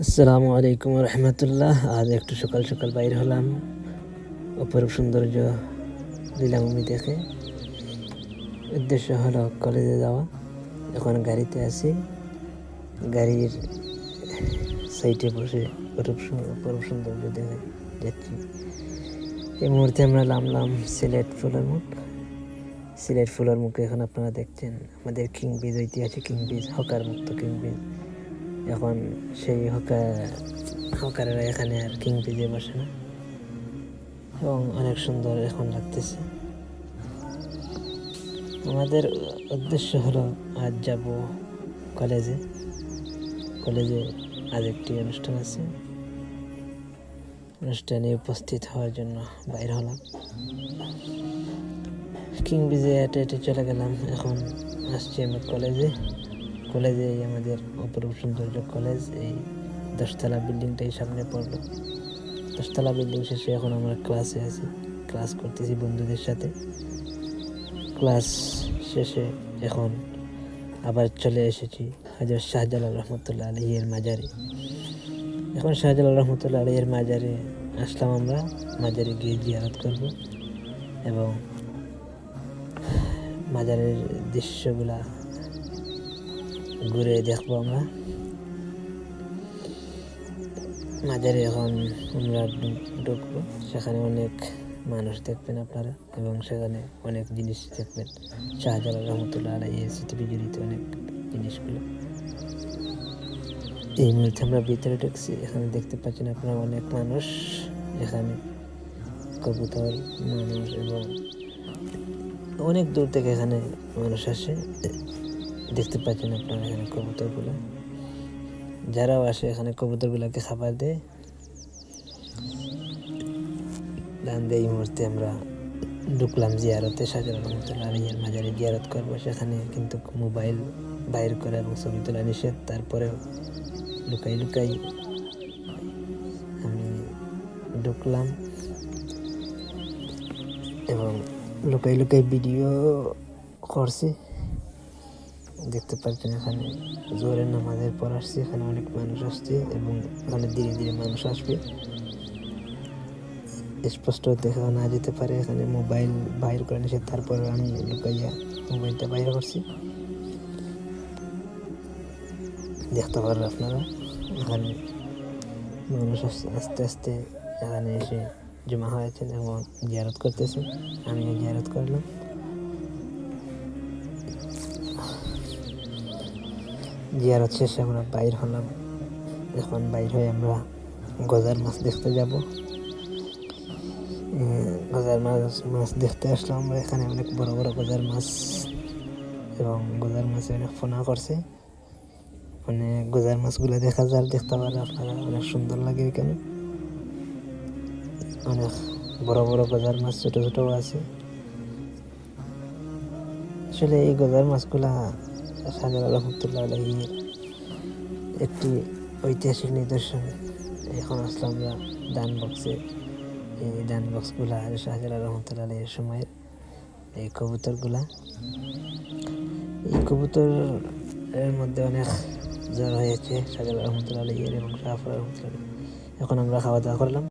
আসসালামু আলাইকুম রহমতুল্লাহ। আজ একটু সকাল সকাল বাইর হলাম অপরূপ সৌন্দর্য লীলাভূমি দেখে। উদ্দেশ্য হলো কলেজে যাওয়া। এখন গাড়িতে আছি, গাড়ির সাইডে বসে অপরূপ সৌন্দর্য দেখে যাচ্ছি। এই মুহূর্তে আমরা নামলাম সিলেট ফুলের মুখ। এখন আপনারা দেখছেন আমাদের কিং ব্রিজ, ঐতিহাসিক কিং ব্রিজ, হকার মুক্ত কিং ব্রিজ। এখন সেই হকারেরা এখানে আর কিং ব্রিজে বসে না এবং অনেক সুন্দর এখন লাগতেছে। আমাদের উদ্দেশ্য হলো আজ যাব কলেজে আজ একটি অনুষ্ঠান আছে, অনুষ্ঠানে উপস্থিত হওয়ার জন্য বাইর হলাম। কিং ব্রিজে হেঁটে হেঁটে চলে গেলাম। এখন আসছি আমি কলেজে আমাদের অপরূপ সৌন্দর্য কলেজ। এই 10তলা বিল্ডিংটাই সামনে পড়লো। 10তলা বিল্ডিং শেষে এখন আমরা ক্লাসে আছি, ক্লাস করতেছি বন্ধুদের সাথে। ক্লাস শেষে এখন আবার চলে এসেছি হযরত শাহজালাল রহমতুল্লাহ আলাইহির মাজারে। এখন শাহজালাল রহমতুল্লাহ আলাইহির মাজারে আসলাম। আমরা মাজারে গিয়ে জিয়ারত করব এবং মাজারের দৃশ্যগুলা ঘুরে দেখবো আমরা। মাজারে এখন আমরা ঢুকবো, সেখানে অনেক মানুষ দেখবেন আপনারা এবং সেখানে অনেক জিনিস দেখবেন, শাহজালাল রহমতুল্লাহ আলাইহির স্মৃতি বিজড়িত অনেক জিনিসগুলো। এই মুহূর্তে আমরা ভিতরে ঢুকছি। এখানে দেখতে পাচ্ছেন আপনারা অনেক মানুষ, এখানে কবুতর মানুষ এবং অনেক দূর থেকে এখানে মানুষ আসে। দেখতে পাচ্ছেন আপনারা এখানে কবুতরগুলো, যারাও আসে এখানে কবুতরগুলোকে খাবার দেয়। এই মুহূর্তে আমরা ঢুকলাম জিয়ারতে, শাহজালাল রহমতুল্লাহ আলাইহির মাজারে জিয়ারত করবো। সেখানে কিন্তু মোবাইল বাইর করা এবং ছবি তোলা নিষেধ। তারপরেও লুকাই আমি ঢুকলাম এবং লুকাই ভিডিও করছি। দেখতে পাচ্ছেন এখানে জোহরের নামাজের পর আসছে, এখানে অনেক মানুষ আসছে এবং এখানে ধীরে ধীরে মানুষ আসবে। স্পষ্ট দেখা না যেতে পারে, এখানে মোবাইল বাইর করে নিষেধ। তারপর আমি লুকাইয়া মোবাইলটা বাইর করছি, দেখতে পারেন আপনারা। এখানে মানুষ আস্তে আস্তে এখানে এসে জমা হয়েছেন এবং জিয়ারত করতেছেন। আমিও জিয়ারত করলাম। জিয়ারত শেষে আমরা বাইর হলাম। এখন বাইর হয়ে আমরা গজার মাছ দেখতে যাব। গজার মাছ দেখতে আসলাম আমরা। এখানে অনেক বড় বড় গজার মাছ এবং গজার মাছে অনেক ফোনা করছে। অনেক গজার মাছগুলো দেখতে পারেন আপনারা, অনেক সুন্দর লাগে। এখানে অনেক বড় বড় গজার মাছ, ছোট ছোটও আছে। আসলে এই গজার মাছগুলা শাহজালাল রহমতুল্লাহ আলাইহির একটি ঐতিহাসিক নিদর্শন। এখন আসলাম আমরা দান বক্সে। এই দান বক্সগুলা শাহজালাল রহমতুল্লাহ আলাইহির সময়ের। এই কবুতরের মধ্যে অনেক জ্বর হয়েছে শাহজালাল রহমতুল্লাহ আলাইহির এবং শাহজালাল রহমতুল্লাহ। এখন আমরা খাওয়া দাওয়া করলাম।